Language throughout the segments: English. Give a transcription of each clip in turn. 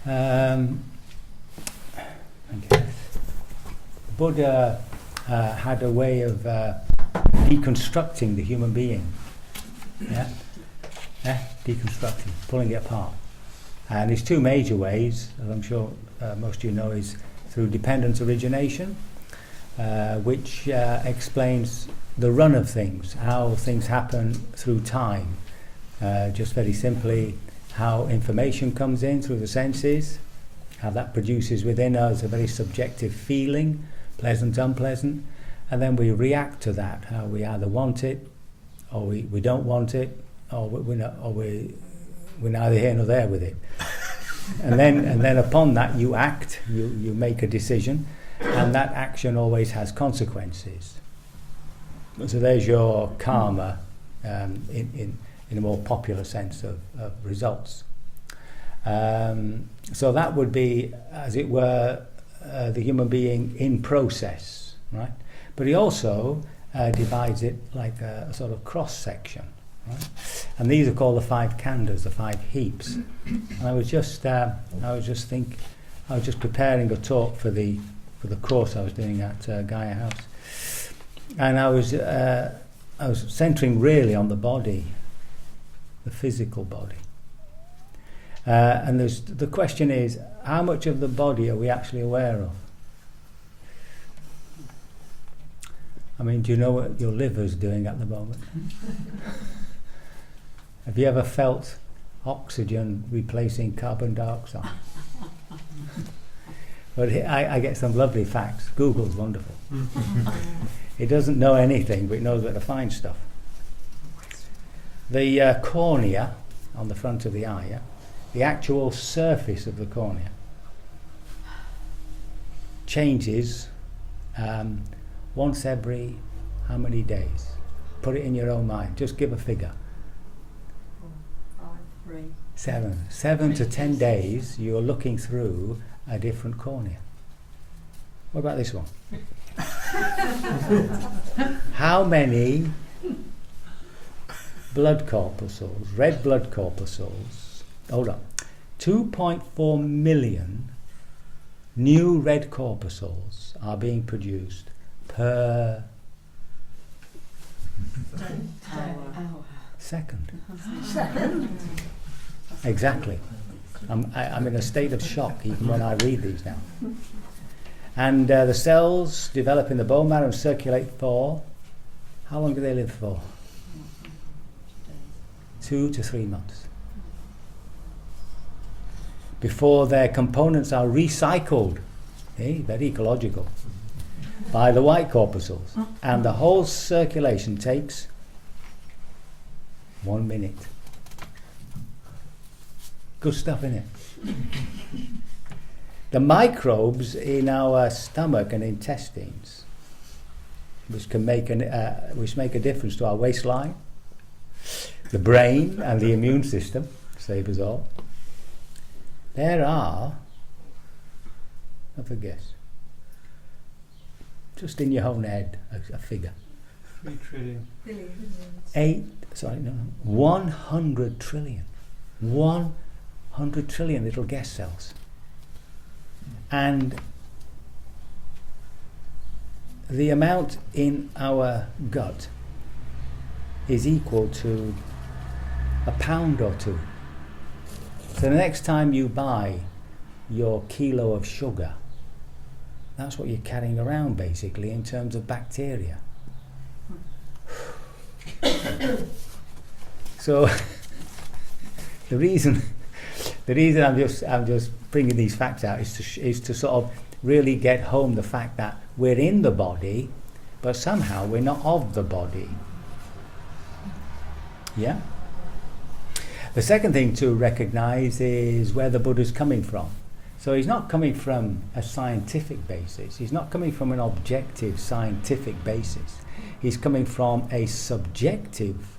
I guess Buddha had a way of deconstructing the human being. Deconstructing, pulling it apart. And there's two major ways, as I'm sure most of you know, is through dependent-origination, which explains the run of things, how things happen through time. Just very simply, how information comes in through the senses, how that produces within us a very subjective feeling, pleasant, unpleasant, and then we react to that, how we either want it, or we don't want it, or we're neither here nor there with it. and then upon that you act, you make a decision, and that action always has consequences. So there's your karma in a more popular sense of results. So that would be, as it were, the human being in process, right? But he also divides it like a sort of cross-section, right? And these are called the 5 khandhas, the 5 heaps. And I was just preparing a talk for the course I was doing at Gaia House, and I was centering really on the body, the physical body. And the question is, how much of the body are we actually aware of? I mean, do you know what your liver's doing at the moment? Have you ever felt oxygen replacing carbon dioxide? But I get some lovely facts. Google's wonderful. It doesn't know anything, but it knows where to find stuff. The cornea on the front of the eye, the actual surface of the cornea changes once every how many days? Put it in your own mind. Just give a figure. 7 to 10 days you're looking through a different cornea. What about this one? How many blood corpuscles, red blood corpuscles, hold on, 2.4 million new red corpuscles are being produced per second. Exactly. I'm in a state of shock even when I read these now. And the cells develop in the bone marrow and circulate for, how long do they live for? 2 to 3 months. Before their components are recycled, very ecological, by the white corpuscles. And the whole circulation takes 1 minute. Good stuff, innit? The microbes in our stomach and intestines, which can make a difference to our waistline, the brain and the immune system, save us all. There are, have a guess, just in your own head, a figure. 3 trillion. 100 trillion. 100 trillion little guest cells. And the amount in our gut is equal to a pound or 2. So the next time you buy your kilo of sugar, that's what you're carrying around basically in terms of bacteria. So the reason I'm just bringing these facts out is to sort of really get home the fact that we're in the body, but somehow we're not of the body. Yeah? The second thing to recognize is where the Buddha's coming from. So he's not coming from a scientific basis. He's not coming from an objective scientific basis. He's coming from a subjective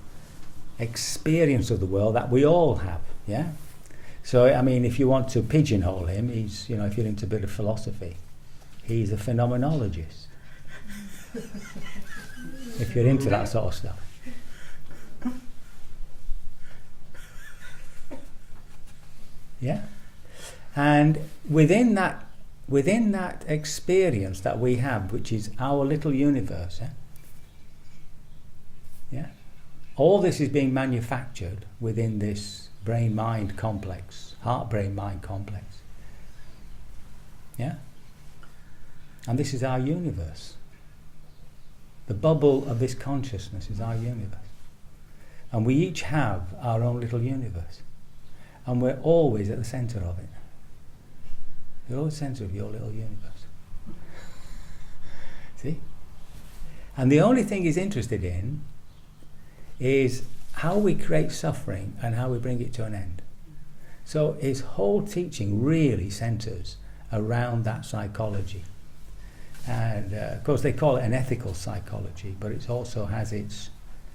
experience of the world that we all have. Yeah? So, I mean, if you want to pigeonhole him, he's, if you're into a bit of philosophy, he's a phenomenologist. If you're into that sort of stuff. Yeah? And within that experience that we have, which is our little universe, all this is being manufactured within this brain-mind complex, heart-brain-mind complex. Yeah? And this is our universe. The bubble of this consciousness is our universe. And we each have our own little universe. And we're always at the centre of it. You're always the centre of your little universe. See? And the only thing he's interested in is how we create suffering and how we bring it to an end. So his whole teaching really centres around that psychology. And of course they call it an ethical psychology, but it also has its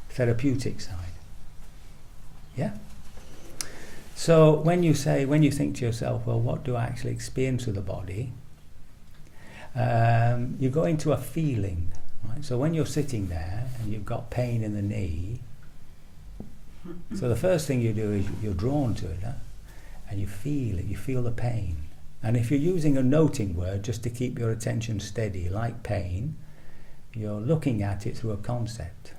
therapeutic side. Yeah? So when you think to yourself, well, what do I actually experience with the body? You go into a feeling, right? So when you're sitting there and you've got pain in the knee, so the first thing you do is you're drawn to it, and you feel it, you feel the pain. And if you're using a noting word just to keep your attention steady, like pain, you're looking at it through a concept.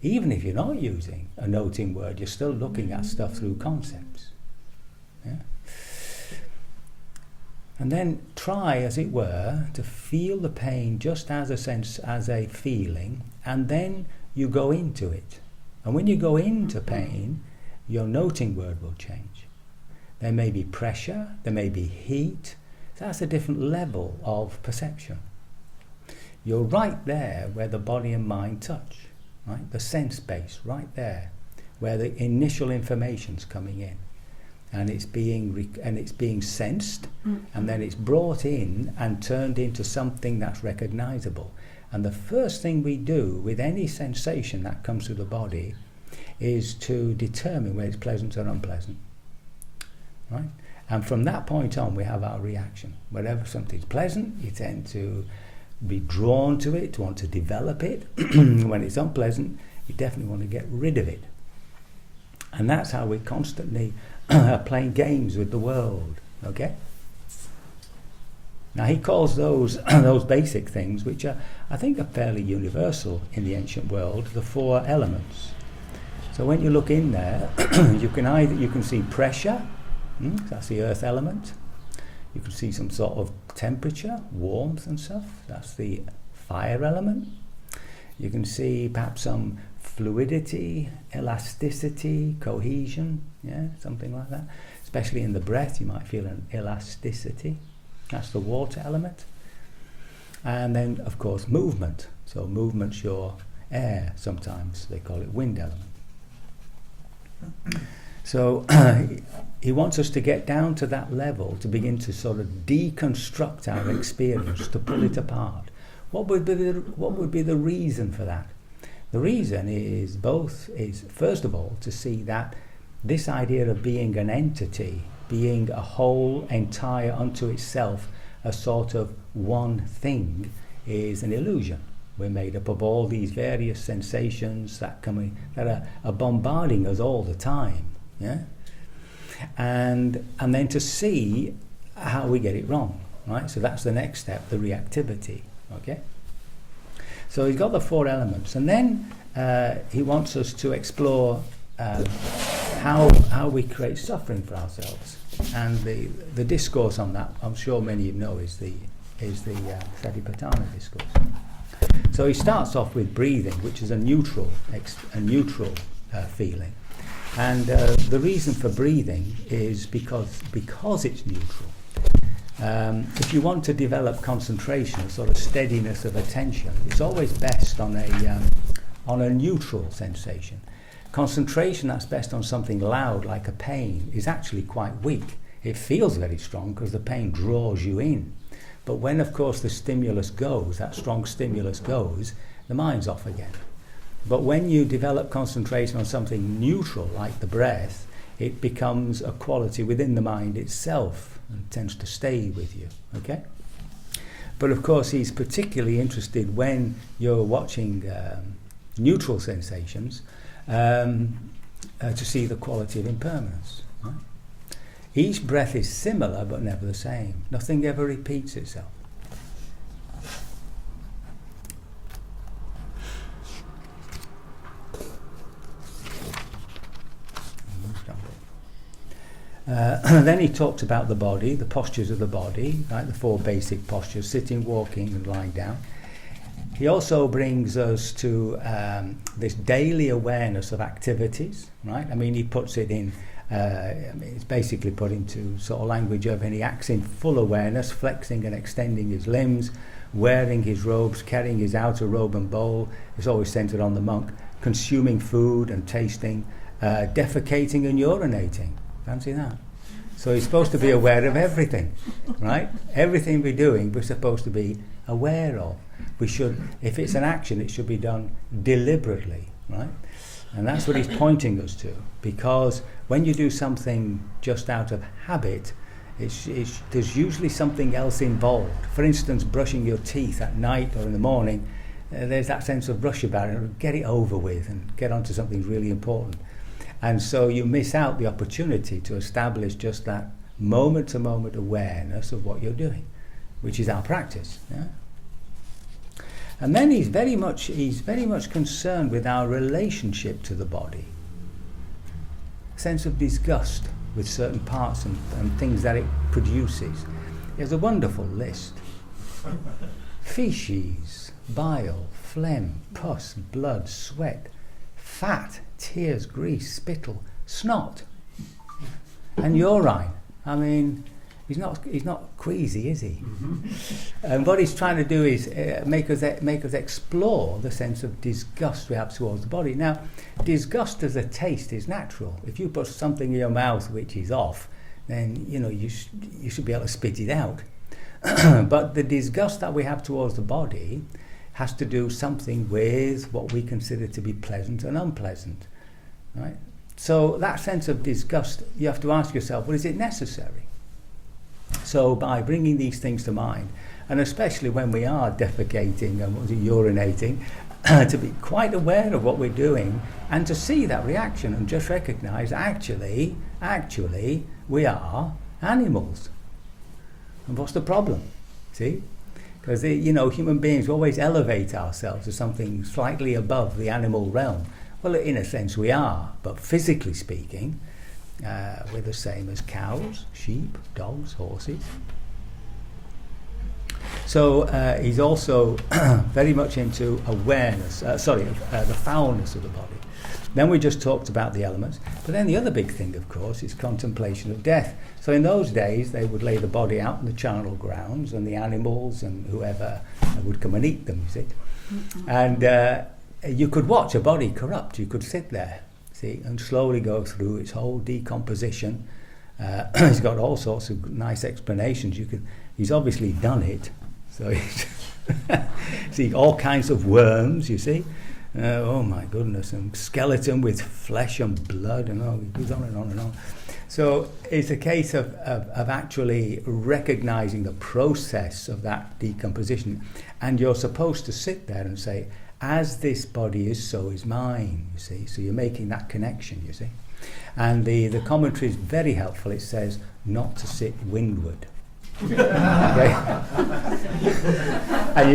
Even if you're not using a noting word, you're still looking at stuff through concepts. Yeah? And then try, as it were, to feel the pain just as a sense, as a feeling, and then you go into it. And when you go into pain, your noting word will change. There may be pressure, there may be heat. So that's a different level of perception. You're right there where the body and mind touch, right? The sense base, right there, where the initial information's coming in, and it's being sensed, and then it's brought in and turned into something that's recognizable. And the first thing we do with any sensation that comes through the body is to determine whether it's pleasant or unpleasant. Right? And from that point on, we have our reaction. Whenever something's pleasant, you tend to be drawn to it, to want to develop it. When it's unpleasant, you definitely want to get rid of it. And that's how we constantly are playing games with the world. Okay? Now he calls those those basic things, which are, I think, are fairly universal in the ancient world, the four elements. So when you look in there, you can see pressure. That's the earth element. You can see some sort of temperature, warmth and stuff. That's the fire element. You can see perhaps some fluidity, elasticity, cohesion, something like that. Especially in the breath, you might feel an elasticity. That's the water element. And then, of course, movement. So movement's your air, sometimes they call it wind element. So he wants us to get down to that level, to begin to sort of deconstruct our experience, to pull it apart. What would be the reason for that? The reason is first of all, to see that this idea of being an entity, being a whole, entire unto itself, a sort of one thing, is an illusion. We're made up of all these various sensations that are bombarding us all the time. Yeah? And then to see how we get it wrong, right? So that's the next step, the reactivity. Okay? So he's got the four elements, and then he wants us to explore how we create suffering for ourselves. And the discourse on that, I'm sure many of you know, is the Satipanya discourse. So he starts off with breathing, which is a neutral feeling. And the reason for breathing is because it's neutral. If you want to develop concentration, a sort of steadiness of attention, it's always best on a neutral sensation. Concentration that's best on something loud, like a pain, is actually quite weak. It feels very strong because the pain draws you in. But when, of course, the stimulus goes, that strong stimulus goes, the mind's off again. But when you develop concentration on something neutral, like the breath, it becomes a quality within the mind itself and tends to stay with you. Okay? But of course, he's particularly interested when you're watching neutral sensations to see the quality of impermanence. Right? Each breath is similar but never the same. Nothing ever repeats itself. Then he talks about the body, the postures of the body, right? The 4 basic postures: sitting, walking, and lying down. He also brings us to this daily awareness of activities, right? I mean, he puts it in, it's basically put into sort of language of, and he acts in full awareness, flexing and extending his limbs, wearing his robes, carrying his outer robe and bowl. It's always centered on the monk, consuming food and tasting, defecating and urinating. Fancy that? So he's supposed to be aware of everything, right? Everything we're doing, we're supposed to be aware of. We should, if it's an action, it should be done deliberately, right? And that's what he's pointing us to. Because when you do something just out of habit, there's usually something else involved. For instance, brushing your teeth at night or in the morning, there's that sense of rush about it. Get it over with and get onto something really important. And so you miss out the opportunity to establish just that moment-to-moment awareness of what you're doing, which is our practice. Yeah? And then he's very much concerned with our relationship to the body. Sense of disgust with certain parts and things that it produces. He has a wonderful list. Feces, bile, phlegm, pus, blood, sweat, fat, tears, grease, spittle, snot, and urine. I mean, he's not queasy, is he? And what he's trying to do is make us explore the sense of disgust we have towards the body. Now, disgust as a taste is natural. If you put something in your mouth which is off, then you should be able to spit it out. But the disgust that we have towards the body has to do something with what we consider to be pleasant and unpleasant, right? So that sense of disgust, you have to ask yourself, well, is it necessary? So by bringing these things to mind, and especially when we are defecating and urinating, to be quite aware of what we're doing and to see that reaction and just recognize actually we are animals. And what's the problem? See? Because human beings always elevate ourselves to something slightly above the animal realm. Well, in a sense we are, but physically speaking, we're the same as cows, sheep, dogs, horses. So he's also very much into awareness, the foulness of the body. Then we just talked about the elements. But then the other big thing, of course, is contemplation of death. So in those days, they would lay the body out in the charnel grounds, and the animals and whoever would come and eat them, you see. Mm-hmm. And you could watch a body corrupt. You could sit there, see, and slowly go through its whole decomposition. He's got all sorts of nice explanations. He's obviously done it. So he's see all kinds of worms, you see. Oh my goodness, and skeleton with flesh and blood, and it goes on and on and on. So it's a case of actually recognizing the process of that decomposition, and you're supposed to sit there and say, as this body is, so is mine, you see. So you're making that connection, you see. And the commentary is very helpful. It says not to sit windward. Okay? And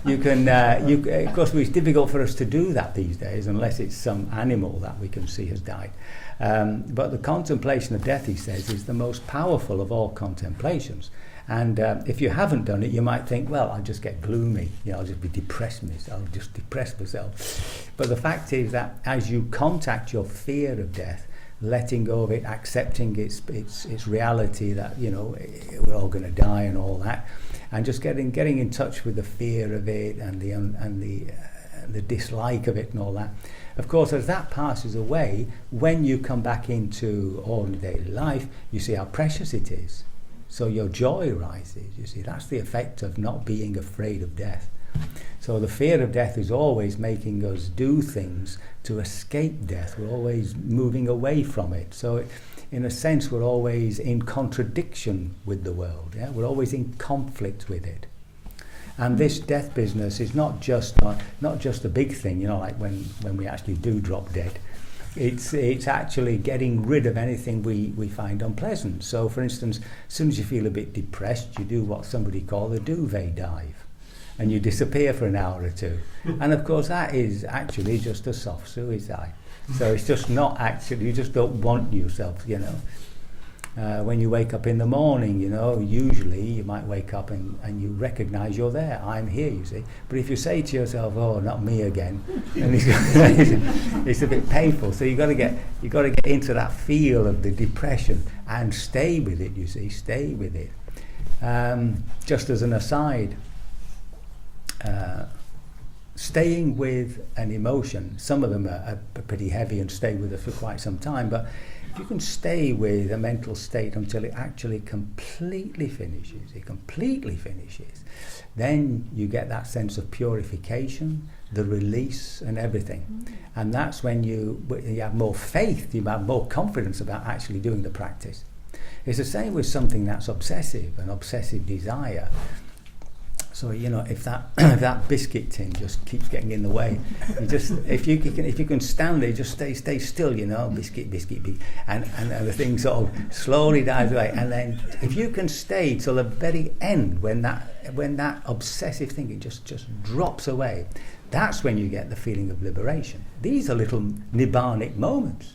you can, of course, it's difficult for us to do that these days unless it's some animal that we can see has died. But the contemplation of death, he says, is the most powerful of all contemplations. And if you haven't done it, you might think, well, I'll just get gloomy. I'll just be depressed. I'll just depress myself. But the fact is that as you contact your fear of death, letting go of it, accepting its reality that we're all going to die and all that, and just getting in touch with the fear of it and the dislike of it and all that. Of course, as that passes away, when you come back into ordinary daily life, you see how precious it is. So your joy rises. You see, that's the effect of not being afraid of death. So the fear of death is always making us do things to escape death. We're always moving away from it. So in a sense, we're always in contradiction with the world. Yeah? We're always in conflict with it. And this death business is not just a big thing, like when we actually do drop dead. It's actually getting rid of anything we find unpleasant. So, for instance, as soon as you feel a bit depressed, you do what somebody called a duvet dive, and you disappear for an hour or two. And of course, that is actually just a soft suicide. So it's just not actually, you just don't want yourself, you know. When you wake up in the morning, you know, usually you might wake up and you recognize you're there. I'm here, you see. But if you say to yourself, "Oh, not me again," then it's a bit painful. So you got to get into that feel of the depression and stay with it. You see, stay with it. Just as an aside, staying with an emotion. Some of them are pretty heavy and stay with us for quite some time, but if you can stay with a mental state until it actually completely finishes, then you get that sense of purification, the release and everything. And that's when you have more faith, you have more confidence about actually doing the practice. It's the same with something that's obsessive, an obsessive desire. So, you know, if that biscuit tin just keeps getting in the way, if you can stand it, just stay still, you know, biscuit, and the thing sort of slowly dies away. And then if you can stay till the very end, when that obsessive thinking just drops away, that's when you get the feeling of liberation. These are little nibbanic moments,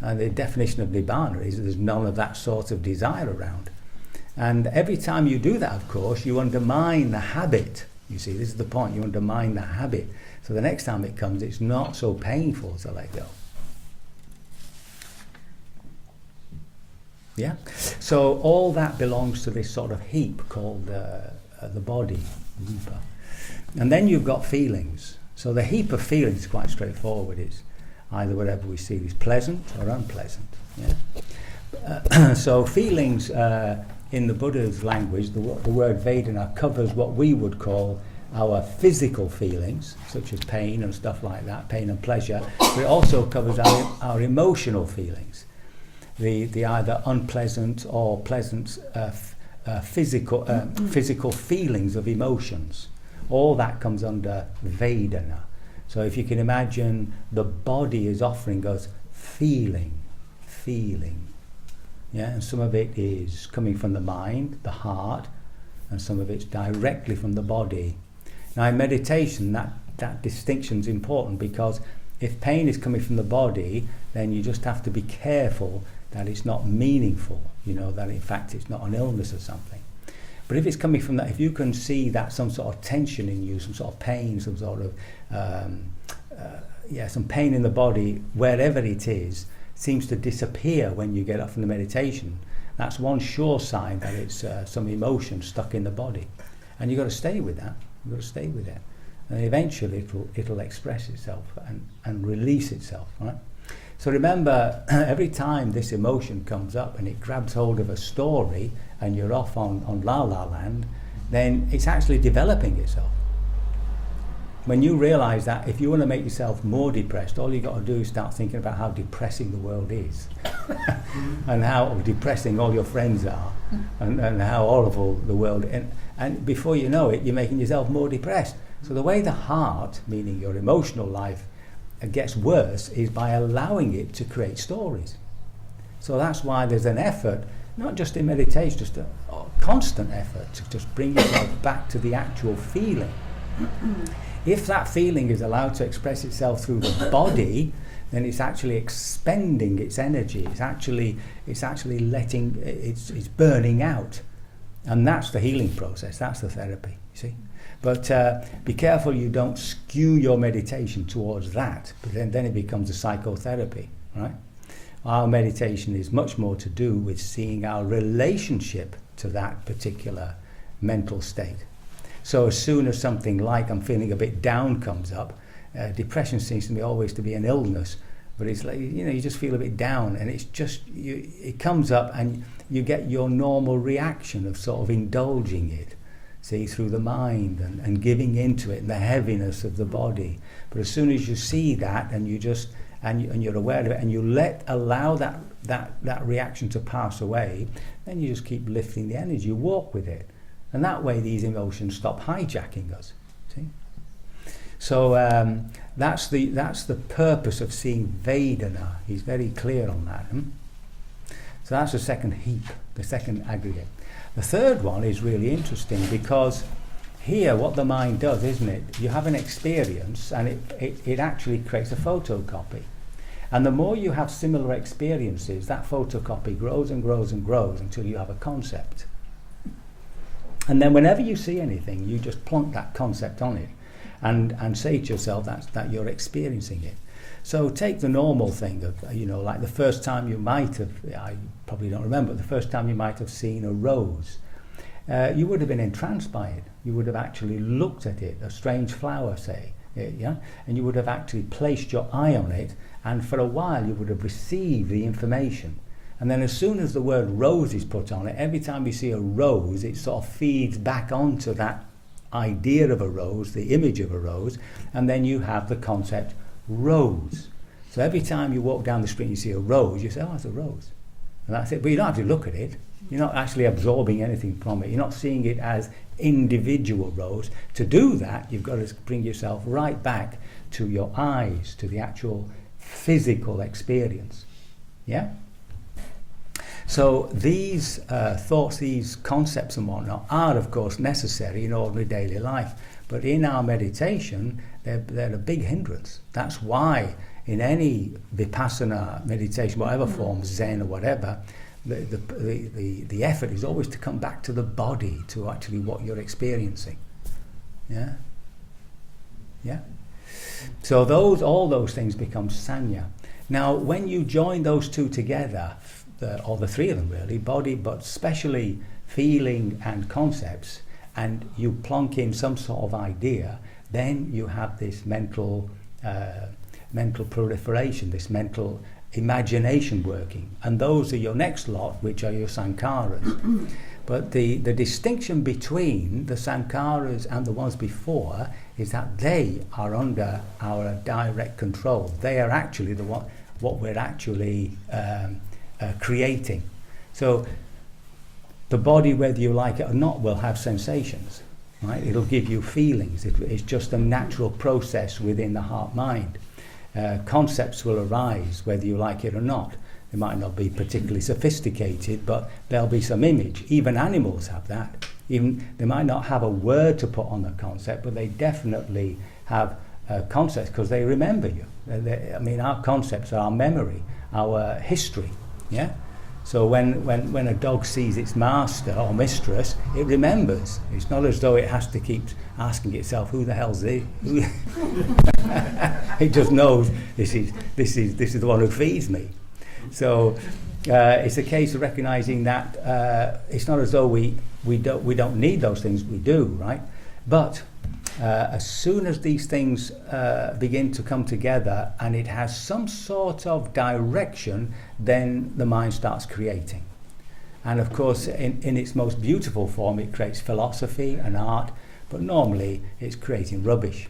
and the definition of nibbana is there's none of that sort of desire around. And every time you do that, of course, you undermine the habit. You see, this is the point, you undermine the habit. So the next time it comes, it's not so painful to let go. Yeah? So all that belongs to this sort of heap called the body, rupa. And then you've got feelings. So the heap of feelings is quite straightforward. It's either whatever we see is pleasant or unpleasant. Yeah? So feelings... in the Buddha's language, the word Vedana covers what we would call our physical feelings, such as pain and stuff like that, pain and pleasure, but it also covers our emotional feelings, the either unpleasant or pleasant physical feelings of emotions. All that comes under Vedana. So if you can imagine, the body is offering us feeling. Yeah, and some of it is coming from the mind, the heart, and some of it's directly from the body. Now in meditation, that distinction's important, because if pain is coming from the body, then you just have to be careful that it's not meaningful, you know, that in fact it's not an illness or something. But if it's coming from that, if you can see that some sort of tension in you, some sort of pain, some sort of some pain in the body, wherever it is, seems to disappear when you get up from the meditation, that's one sure sign that it's some emotion stuck in the body. And you've got to stay with that. You've got to stay with it. And eventually it'll express itself and release itself, right? So remember, every time this emotion comes up and it grabs hold of a story and you're off on La La Land, then it's actually developing itself. When you realise that if you want to make yourself more depressed, all you've got to do is start thinking about how depressing the world is and how depressing all your friends are and how horrible the world is. And before you know it, you're making yourself more depressed. So the way the heart, meaning your emotional life, gets worse is by allowing it to create stories. So that's why there's an effort, not just in meditation, just a constant effort to just bring yourself back to the actual feeling. If that feeling is allowed to express itself through the body, then it's actually expending its energy. It's actually letting it's burning out, and that's the healing process. That's the therapy. You see, but be careful you don't skew your meditation towards that, because then it becomes a psychotherapy, right? Our meditation is much more to do with seeing our relationship to that particular mental state. So as soon as something like I'm feeling a bit down comes up, depression seems to me always to be an illness, but it's like, you know, you just feel a bit down, and it's just, it comes up and you get your normal reaction of sort of indulging it, see, through the mind and giving into it and the heaviness of the body. But as soon as you see that and you just, and you're aware of it and you allow that reaction to pass away, then you just keep lifting the energy, you walk with it. And that way these emotions stop hijacking us. See? So that's the purpose of seeing Vedana. He's very clear on that. So that's the second heap, the second aggregate. The third one is really interesting because here what the mind does, isn't it? You have an experience and it actually creates a photocopy. And the more you have similar experiences, that photocopy grows and grows and grows until you have a concept. And then whenever you see anything, you just plonk that concept on it and say to yourself that you're experiencing it. So take the normal thing of, like the first time you might have, I probably don't remember, the first time you might have seen a rose. You would have been entranced by it. You would have actually looked at it, a strange flower, say, and you would have actually placed your eye on it, and for a while you would have received the information. And then as soon as the word rose is put on it, every time you see a rose, it sort of feeds back onto that idea of a rose, the image of a rose, and then you have the concept rose. So every time you walk down the street and you see a rose, you say, oh, it's a rose. And that's it. But you don't have to look at it. You're not actually absorbing anything from it. You're not seeing it as individual rose. To do that, you've got to bring yourself right back to your eyes, to the actual physical experience. Yeah? So these thoughts, these concepts and whatnot are, of course, necessary in ordinary daily life. But in our meditation, they're a big hindrance. That's why in any vipassana meditation, whatever form, Zen or whatever, the effort is always to come back to the body, to actually what you're experiencing. Yeah? Yeah? So all those things become sanya. Now, when you join those two together, or the three of them really, body, but especially feeling and concepts, and you plonk in some sort of idea, then you have this mental proliferation, this mental imagination working. And those are your next lot, which are your sankharas. But the distinction between the sankharas and the ones before is that they are under our direct control. They are actually what we're actually creating. So the body, whether you like it or not, will have sensations, right? It'll give you feelings. It's just a natural process within the heart-mind. Concepts will arise, whether you like it or not. They might not be particularly sophisticated, but there'll be some image. Even animals have that. Even they might not have a word to put on the concept, but they definitely have concepts because they remember you. Our concepts are our memory, our history. Yeah. So when a dog sees its master or mistress, it remembers. It's not as though it has to keep asking itself, "Who the hell's this?" It just knows this is the one who feeds me. So it's a case of recognizing that it's not as though we don't need those things. We do, right? But as soon as these things begin to come together and it has some sort of direction, then the mind starts creating. And of course, in its most beautiful form, it creates philosophy and art, but normally it's creating rubbish.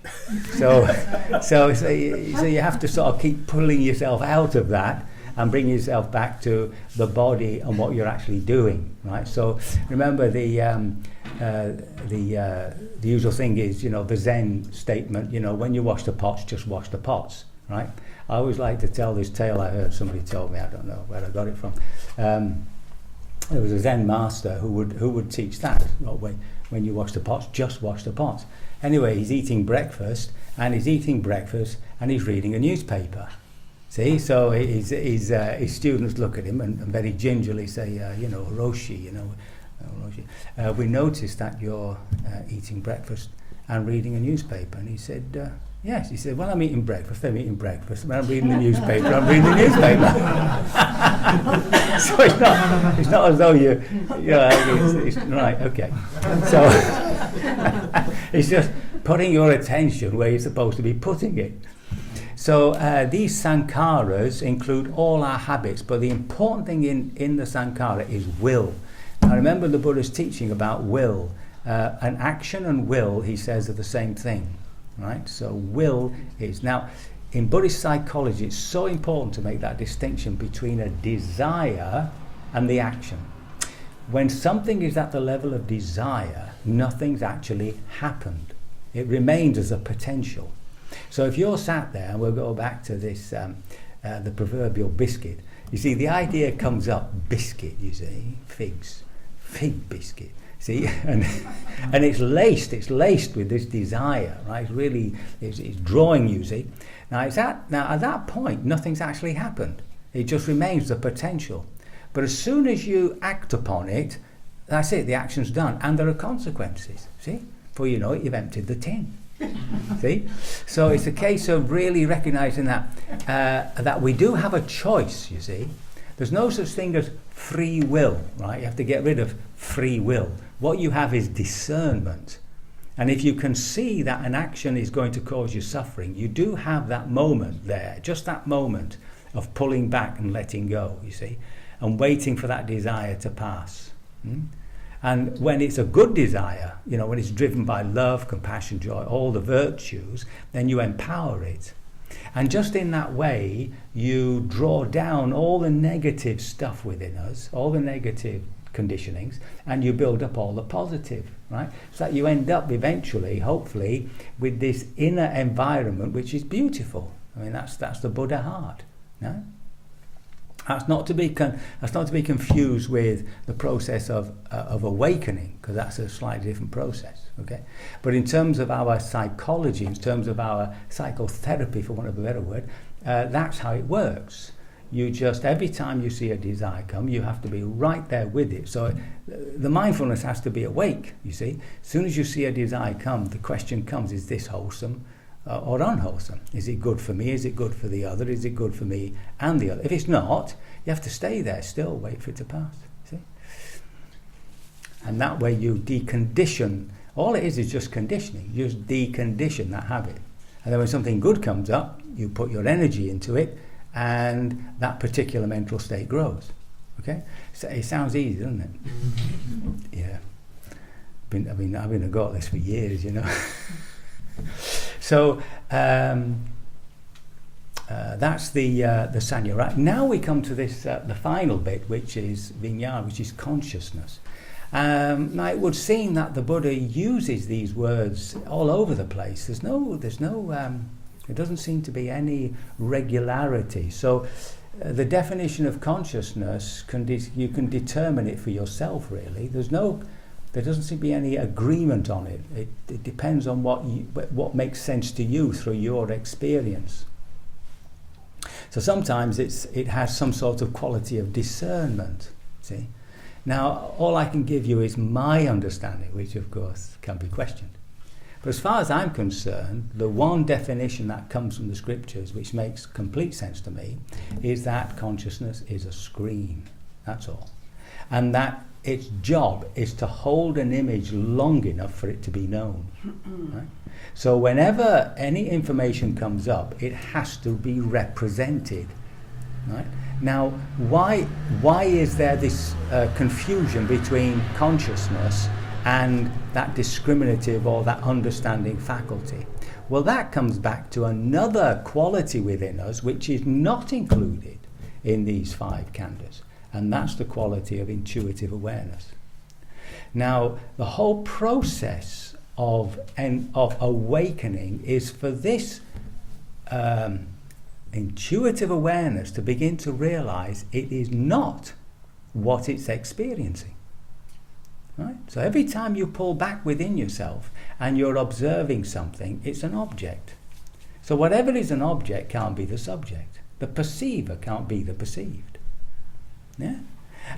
So you have to sort of keep pulling yourself out of that and bring yourself back to the body and what you're actually doing, right? So remember the usual thing is, the Zen statement, when you wash the pots, just wash the pots, right? I always like to tell this tale I heard somebody told me, I don't know where I got it from. There was a Zen master who would teach that, when you wash the pots, just wash the pots. Anyway, he's eating breakfast and he's reading a newspaper. See, so his students look at him and very gingerly say, Roshi, Roshi, we noticed that you're eating breakfast and reading a newspaper. And he said, yes. He said, well, I'm eating breakfast, When I'm reading the newspaper, I'm reading the newspaper. So it's not as though it's right, okay. So it's just putting your attention where you're supposed to be putting it. So these sankharas include all our habits, but the important thing in the sankhara is will. Now remember the Buddha's teaching about will. An action and will, he says, are the same thing, right? So will is... Now, in Buddhist psychology, it's so important to make that distinction between a desire and the action. When something is at the level of desire, nothing's actually happened. It remains as a potential. So if you're sat there, and we'll go back to this, the proverbial biscuit. You see, the idea comes up, biscuit, you see, figs, fig biscuit. See, and it's laced with this desire, right? It's drawing you, see. Now at that point, nothing's actually happened. It just remains the potential. But as soon as you act upon it, that's it, the action's done. And there are consequences, see? Before you know it, you've emptied the tin. See? So it's a case of really recognizing that we do have a choice, you see. There's no such thing as free will, right? You have to get rid of free will. What you have is discernment. And if you can see that an action is going to cause you suffering, you do have that moment there, just that moment of pulling back and letting go, you see, and waiting for that desire to pass. And when it's a good desire, you know, when it's driven by love, compassion, joy, all the virtues, then you empower it. And just in that way, you draw down all the negative stuff within us, all the negative conditionings, and you build up all the positive, right? So that you end up eventually, hopefully, with this inner environment which is beautiful. I mean, that's the Buddha heart, no? That's not to be confused with the process of awakening, because that's a slightly different process. Okay, but in terms of our psychology, in terms of our psychotherapy, for want of a better word, that's how it works. You just, every time you see a desire come, you have to be right there with it. So the mindfulness has to be awake, you see. As soon as you see a desire come, the question comes, is this wholesome or unwholesome? Is it good for me? Is it good for the other? Is it good for me and the other? If it's not, you have to stay there still, wait for it to pass, see. And that way you decondition. All it is just conditioning. You just decondition that habit. And then when something good comes up, you put your energy into it, and that particular mental state grows. Okay, so it sounds easy, doesn't it? Yeah. I've been a go at this for years, you know. So that's the sanya. Right now we come to this the final bit, which is vijnana, which is consciousness. Now it would seem that the Buddha uses these words all over the place. There's no. There doesn't seem to be any regularity. So the definition of consciousness, you can determine it for yourself, really. There doesn't seem to be any agreement on it. It depends on what makes sense to you through your experience. So sometimes it has some sort of quality of discernment, see. Now, all I can give you is my understanding, which of course can be questioned. But as far as I'm concerned, the one definition that comes from the scriptures, which makes complete sense to me, is that consciousness is a screen. That's all. And that its job is to hold an image long enough for it to be known. Right? So whenever any information comes up, it has to be represented. Right? Now, why is there this confusion between consciousness and that discriminative or that understanding faculty? Well, that comes back to another quality within us which is not included in these 5 khandhas, and that's the quality of intuitive awareness. Now, the whole process of awakening is for this intuitive awareness to begin to realize it is not what it's experiencing. Right? So every time you pull back within yourself and you're observing something, it's an object. So whatever is an object can't be the subject. The perceiver can't be the perceived. Yeah?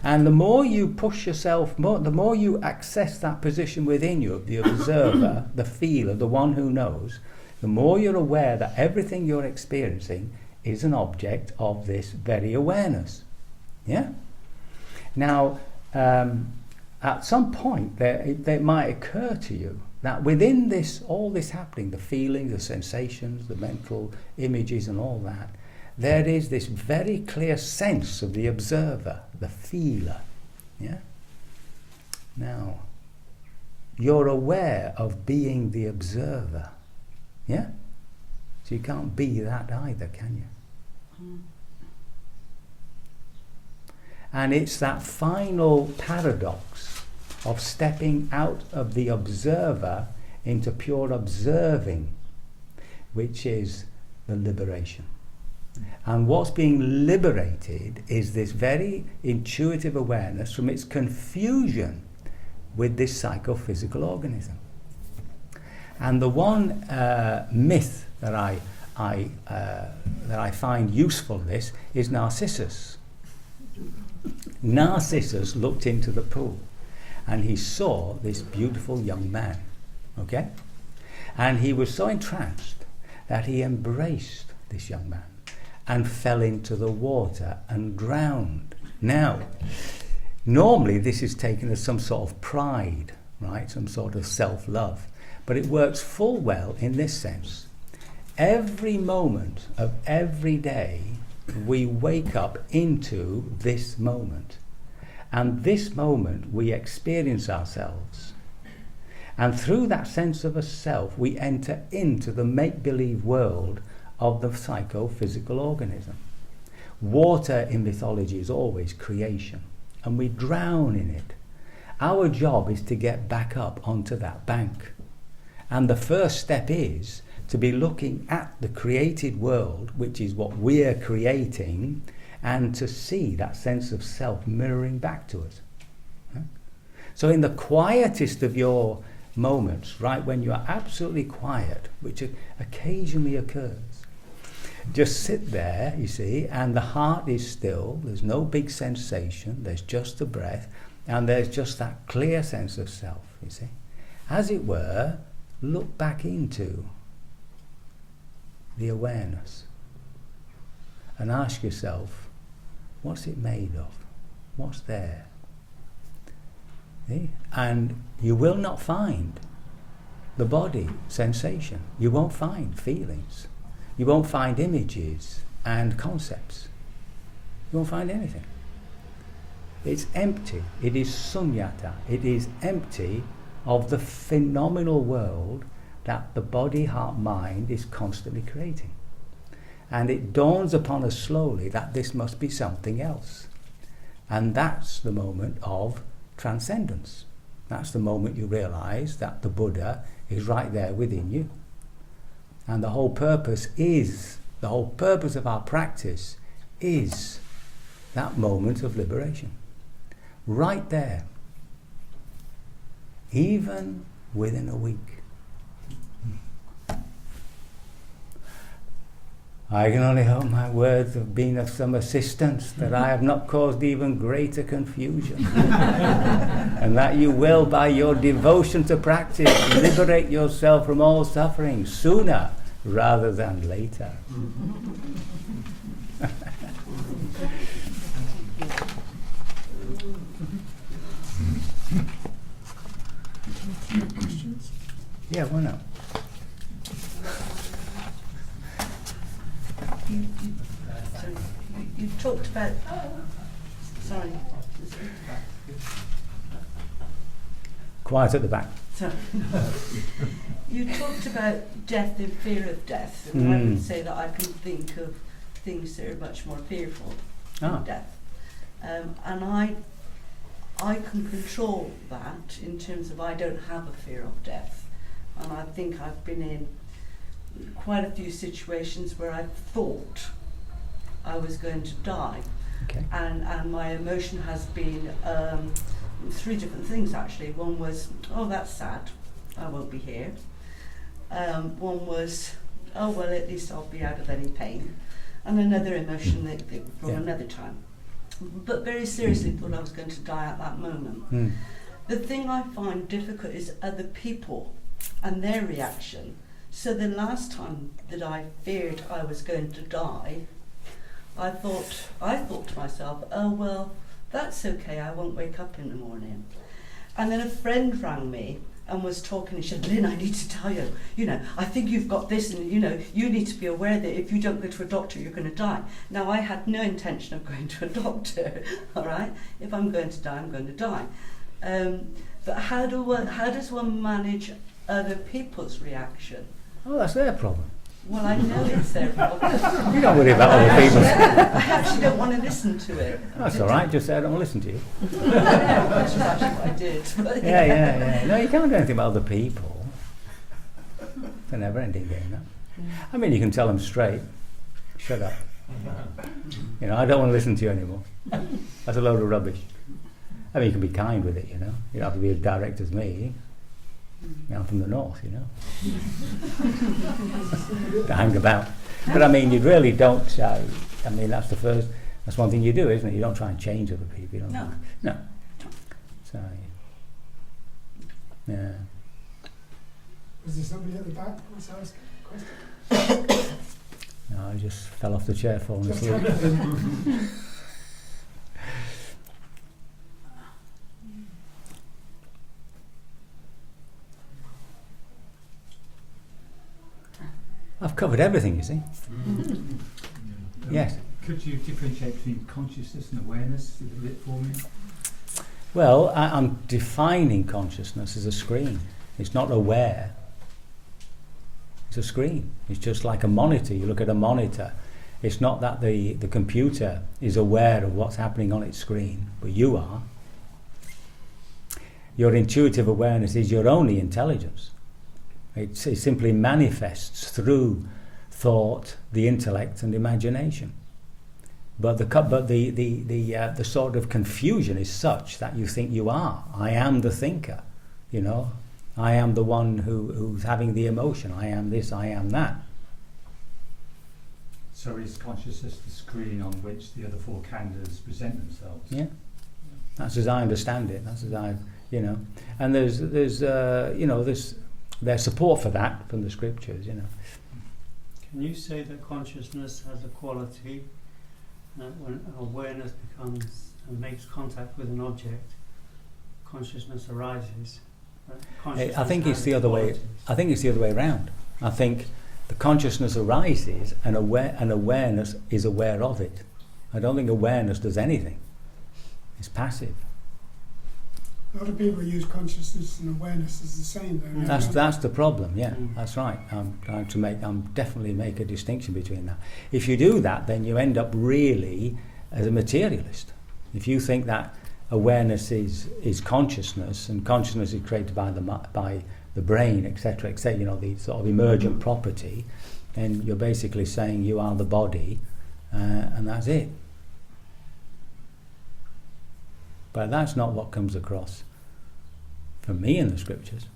And the more you push yourself, the more you access that position within you of the observer, the feeler, the one who knows, the more you're aware that everything you're experiencing is an object of this very awareness. Yeah? Now, at some point, there might occur to you that within this, all this happening, the feelings, the sensations, the mental images and all that, there is this very clear sense of the observer, the feeler. Yeah? Now, you're aware of being the observer. Yeah? So you can't be that either, can you? And it's that final paradox of stepping out of the observer into pure observing which is the liberation. And what's being liberated is this very intuitive awareness from its confusion with this psychophysical organism. And the one myth that I find useful in this is Narcissus. Narcissus looked into the pool and he saw this beautiful young man, okay? And he was so entranced that he embraced this young man and fell into the water and drowned. Now, normally this is taken as some sort of pride, right? Some sort of self-love. But it works full well in this sense. Every moment of every day, we wake up into this moment. And this moment, we experience ourselves. And through that sense of a self, we enter into the make-believe world of the psychophysical organism. Water in mythology is always creation, and we drown in it. Our job is to get back up onto that bank. And the first step is to be looking at the created world, which is what we're creating, and to see that sense of self mirroring back to us. So in the quietest of your moments, right, when you are absolutely quiet, which occasionally occurs, just sit there, you see, and the heart is still, there's no big sensation, there's just the breath, and there's just that clear sense of self, you see. As it were, look back into the awareness and ask yourself, what's it made of? What's there? See? And you will not find the body sensation. You won't find feelings. You won't find images and concepts. You won't find anything. It's empty. It is sunyata. It is empty of the phenomenal world that the body, heart, mind is constantly creating. And it dawns upon us slowly that this must be something else. And that's the moment of transcendence. That's the moment you realize that the Buddha is right there within you. And the whole purpose of our practice is that moment of liberation. Right there. Even within a week. I can only hope my words have been of some assistance, that I have not caused even greater confusion. And that you will, by your devotion to practice, liberate yourself from all suffering sooner rather than later. Questions? Yeah, why not? You talked about. Sorry. Quiet at the back. Sorry. You talked about death and fear of death, and I would say that I can think of things that are much more fearful than death, and I can control that in terms of I don't have a fear of death, and I think I've been in quite a few situations where I thought I was going to die. Okay. And my emotion has been three different things actually. One was, oh, that's sad, I won't be here. One was, oh, well, at least I'll be out of any pain. And another emotion that from another time. But very seriously thought I was going to die at that moment. The thing I find difficult is other people and their reaction. So the last time that I feared I was going to die, I thought to myself, oh well, that's okay, I won't wake up in the morning. And then a friend rang me and was talking, and she said, Lynn, I need to tell you, I think you've got this, and you need to be aware that if you don't go to a doctor, you're going to die. Now, I had no intention of going to a doctor, all right? If I'm going to die, I'm going to die. But how does one manage other people's reaction? Oh, that's their problem. Well, I know it's their problem. You don't worry about other people's. I actually don't want to listen to it. That's all right. Just say I don't want to listen to you. Which is actually what I did. But Yeah. No, you can't do anything about other people. It's a never-ending game, no? I mean, you can tell them straight, shut up. You know, I don't want to listen to you anymore. That's a load of rubbish. I mean, you can be kind with it, you know. You don't have to be as direct as me. You know, I'm from the north, you know. To hang about. But I mean, you really don't, I mean, that's one thing you do, isn't it? You don't try and change other people. You don't. No. So, yeah. Was there somebody at the back who wants to ask a question? No, I just fell off the chair falling asleep. I've covered everything, you see. Yes. Could you differentiate between consciousness and awareness a bit for me? Well, I'm defining consciousness as a screen. It's not aware. It's a screen. It's just like a monitor. You look at a monitor. It's not that the computer is aware of what's happening on its screen, but you are. Your intuitive awareness is your only intelligence. It simply manifests through thought, the intellect, and imagination. But the sort of confusion is such that you think you are. I am the thinker, you know. I am the one who's having the emotion. I am this, I am that. So is consciousness the screen on which the other four khandhas present themselves? Yeah, that's as I understand it. That's as I, you know. And there's support for that from the scriptures, you know. Can you say that consciousness has a quality that when awareness becomes and makes contact with an object, consciousness arises? I think it's the other way. I think it's the other way around. I think the consciousness arises, and awareness is aware of it. I don't think awareness does anything. It's passive. A lot of people use consciousness and awareness as the same, though. That's the problem. Yeah, that's right. I'm definitely make a distinction between that. If you do that, then you end up really as a materialist. If you think that awareness is consciousness, and consciousness is created by the brain, etc., etc., you know, the sort of emergent property, then you're basically saying you are the body, and that's it. But that's not what comes across from me in the scriptures.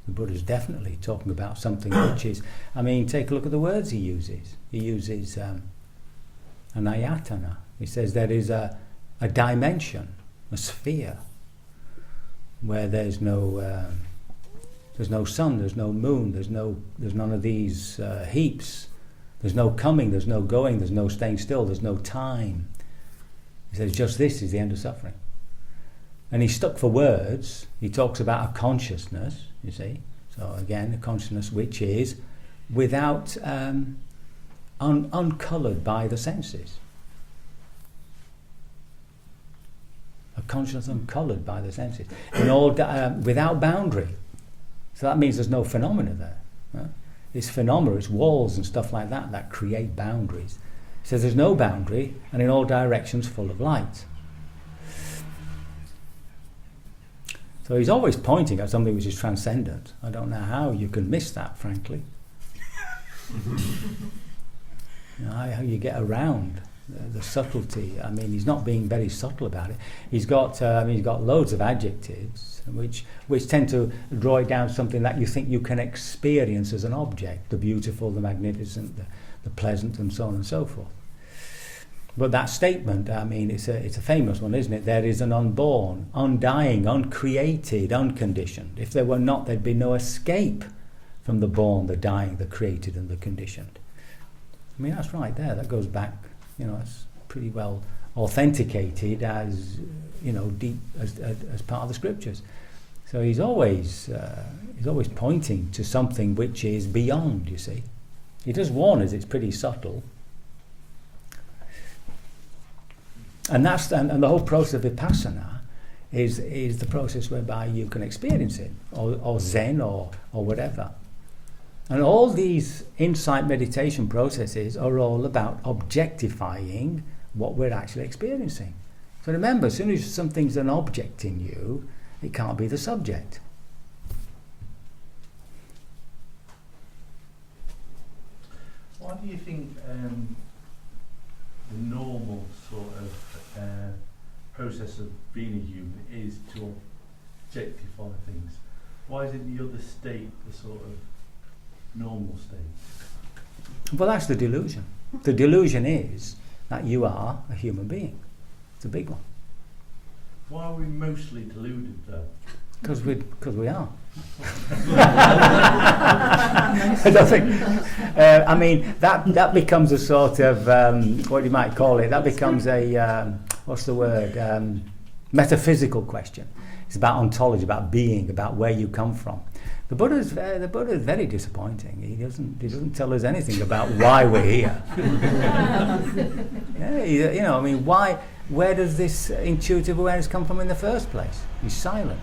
The Buddha's definitely talking about something which is, I mean, take a look at the words he uses. He uses an ayatana. He says there is a dimension, a sphere, where there's no sun, there's no moon, there's none of these heaps. There's no coming, there's no going, there's no staying still, there's no time. He says just this is the end of suffering. And he's stuck for words. He talks about a consciousness, you see. So again, a consciousness which is without, uncoloured by the senses. A consciousness uncoloured by the senses. In all, without boundary. So that means there's no phenomena there. Right? It's phenomena, it's walls and stuff like that create boundaries. He says there's no boundary, and in all directions full of light. So he's always pointing at something which is transcendent. I don't know how you can miss that, frankly. You know, how you get around the subtlety. I mean, he's not being very subtle about it. He's got loads of adjectives which tend to draw it down to something that you think you can experience as an object: the beautiful, the magnificent, the pleasant, and so on and so forth. But that statement, I mean, it's a famous one, isn't it? There is an unborn, undying, uncreated, unconditioned. If there were not, there'd be no escape from the born, the dying, the created, and the conditioned. I mean, that's right there. That goes back, you know, it's pretty well authenticated as, you know, deep as part of the scriptures. So he's always pointing to something which is beyond. You see, he does warn us. It's pretty subtle. And the whole process of vipassana is the process whereby you can experience it, or Zen, or whatever. And all these insight meditation processes are all about objectifying what we're actually experiencing. So remember, as soon as something's an object in you, it can't be the subject. do you think the normal sort of process of being a human is to objectify things? Why isn't the other state the sort of normal state? Well, that's the delusion. The delusion is that you are a human being. It's a big one. Why are we mostly deluded though? Because we are. I don't think. I mean, that becomes a sort of what you might call it. That becomes a what's the word? Metaphysical question. It's about ontology, about being, about where you come from. The Buddha is very disappointing. He doesn't tell us anything about why we're here. Yeah, I mean, why? Where does this intuitive awareness come from in the first place? He's silent.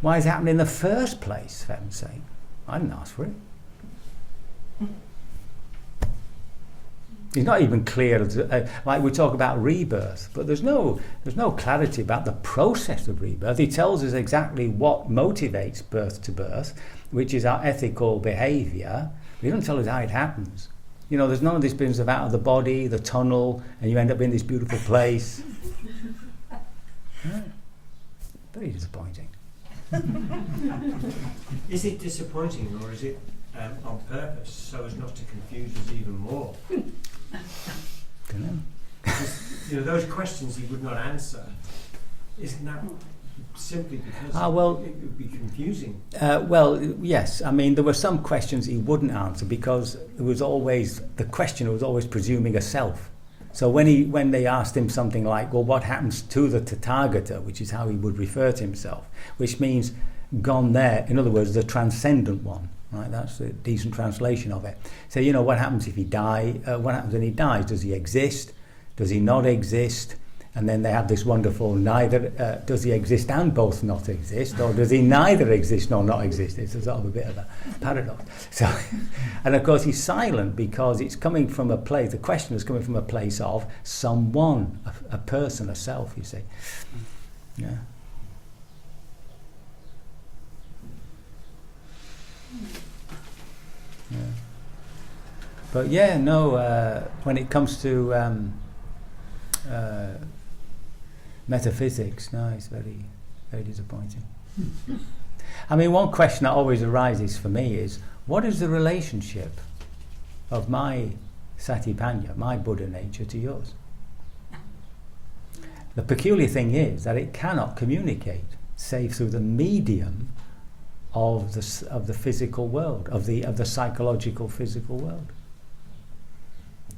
Why is it happening in the first place, for heaven's sake? I didn't ask for it. He's not even clear, like we talk about rebirth, but there's no clarity about the process of rebirth. He tells us exactly what motivates birth to birth, which is our ethical behaviour. He doesn't tell us how it happens. You know, there's none of this business of out of the body, the tunnel, and you end up in this beautiful place. Yeah. Very disappointing. Is it disappointing, or is it on purpose so as not to confuse us even more? Don't know. You know, those questions he would not answer. Isn't that simply because it would be confusing? Well, yes. I mean, there were some questions he wouldn't answer because the questioner was always presuming a self. So when they asked him something like, well, what happens to the Tathagata, which is how he would refer to himself, which means gone there, in other words, the transcendent one, right? That's a decent translation of it. So, you know, what happens if he dies? What happens when he dies? Does he exist? Does he not exist? And then they have this wonderful does he exist and both not exist, or does he neither exist nor not exist? It's a sort of a bit of a paradox. So, and of course he's silent because it's coming from a place, the question is coming from a place of someone, a person, a self, you see. Yeah. Yeah. But yeah, no, when it comes to metaphysics, no, it's very, very disappointing. I mean, one question that always arises for me is, what is the relationship of my Satipanya, my Buddha nature, to yours? The peculiar thing is that it cannot communicate save through the medium of the physical world, of the psychological physical world.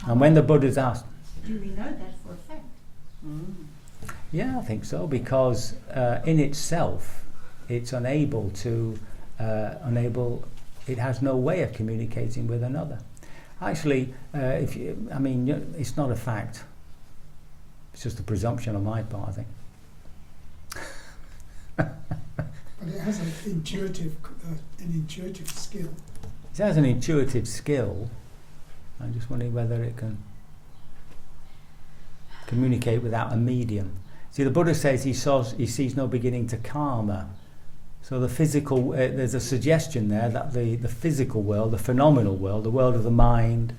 And when the Buddha's asked, do we know that for a fact? Yeah, I think so, because in itself, it's unable, it has no way of communicating with another. Actually, it's not a fact. It's just a presumption on my part, I think. But it has an intuitive skill. It has an intuitive skill. I'm just wondering whether it can communicate without a medium. See, the Buddha says he sees no beginning to karma. So the physical, there's a suggestion there that the physical world, the phenomenal world, the world of the mind,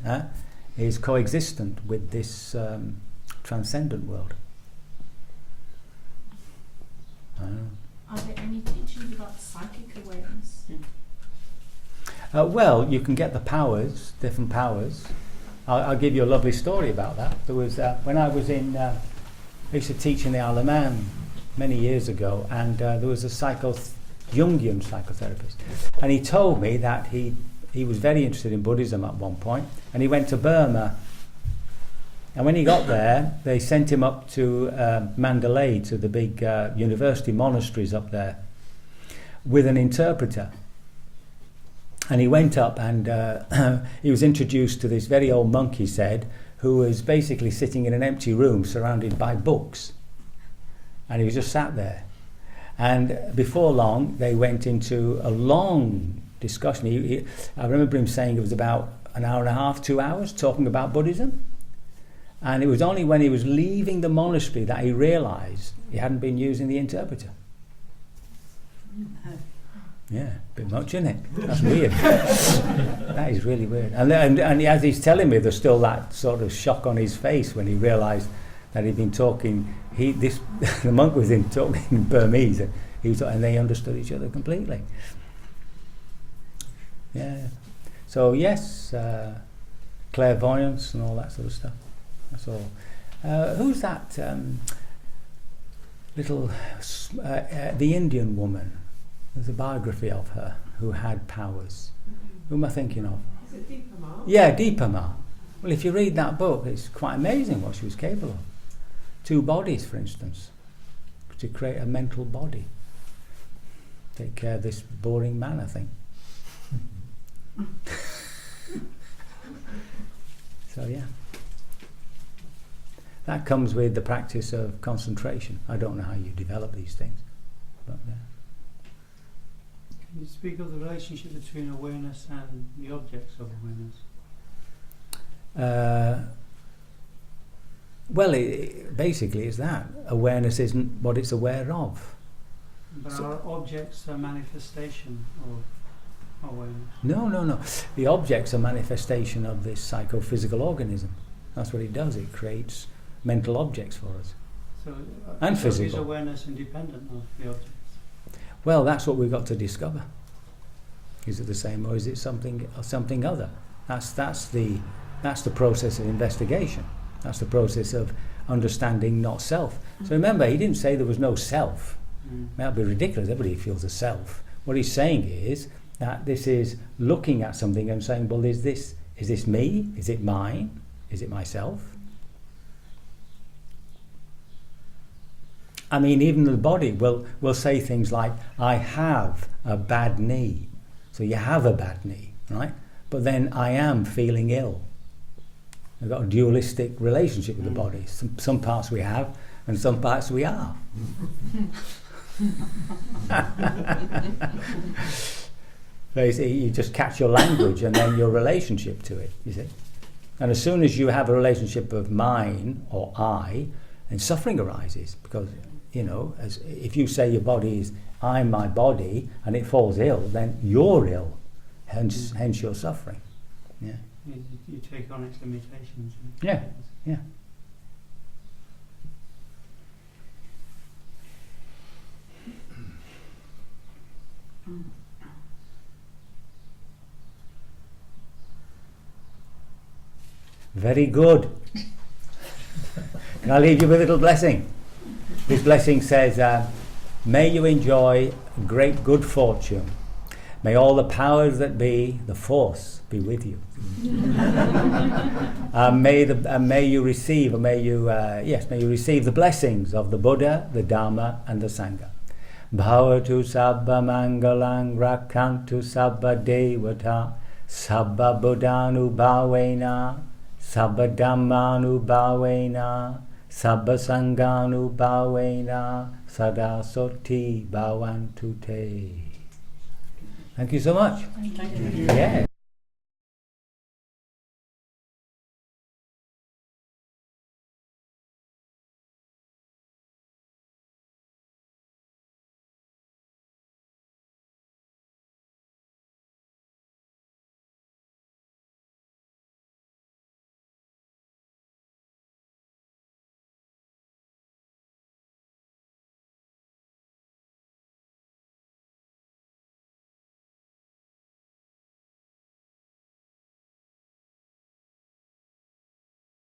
is coexistent with this transcendent world. Are there any teachings about psychic awareness? Well, you can get the powers, different powers. I'll give you a lovely story about that. There was when I was I used to teach in the Isle of Man many years ago, and there was a Jungian psychotherapist, and he told me that he was very interested in Buddhism at one point, and he went to Burma. And when he got there, they sent him up to Mandalay, to the big university monasteries up there, with an interpreter. And he went up and he was introduced to this very old monk, he said, who was basically sitting in an empty room surrounded by books. And he was just sat there. And before long, they went into a long discussion. I remember him saying it was about an hour and a half, 2 hours, talking about Buddhism. And it was only when he was leaving the monastery that he realised he hadn't been using the interpreter. Yeah, a bit much, isn't it? That's weird. That is really weird. And as he's telling me, there's still that sort of shock on his face when he realised that he'd been talking. The monk was talking in Burmese, and they understood each other completely. Yeah. So yes, clairvoyance and all that sort of stuff. That's all. Who's that little the Indian woman? There's a biography of her who had powers. Who am I thinking of? Is it Deepa Ma? Yeah, Deepa Ma. Well, if you read that book, it's quite amazing what she was capable of. 2 bodies, for instance, to create a mental body. Take care of this boring man, I think. So yeah. That comes with the practice of concentration. I don't know how you develop these things, but yeah. Can you speak of the relationship between awareness and the objects of awareness? Well, basically it's that. Awareness isn't what it's aware of. But are objects a manifestation of awareness? No. The object's a manifestation of this psychophysical organism. That's what it does. It creates mental objects for us. So, and so physical. is awareness independent of the objects? Well, that's what we've got to discover. Is it the same, or is it something other? That's the process of investigation. That's the process of understanding not self. So remember, he didn't say there was no self. That would be ridiculous. Everybody feels a self. What he's saying is that this is looking at something and saying, well, is this me? Is it mine? Is it myself? I mean, even the body will say things like, I have a bad knee. So you have a bad knee, right? But then I am feeling ill. We've got a dualistic relationship with the body. Some parts we have, and some parts we are. So you just catch your language and then your relationship to it, you see. And as soon as you have a relationship of mine or I, then suffering arises, because if you say your body is I'm my body and it falls ill, then you're ill, hence you're suffering. Yeah. You take on its limitations. Yeah. Very good. Can I leave you with a little blessing? This blessing says, may you enjoy great good fortune. May all the powers that be, the force, be with you. May you receive the blessings of the Buddha, the Dharma, and the Sangha. Bhavatu sabba mangalang rakantu sabba devata sabba buddhanu bhavena sabba dhammanu bhavena sabba sanganu bhavena sada soti bhavantu te. Thank you so much. Thank you. Yeah.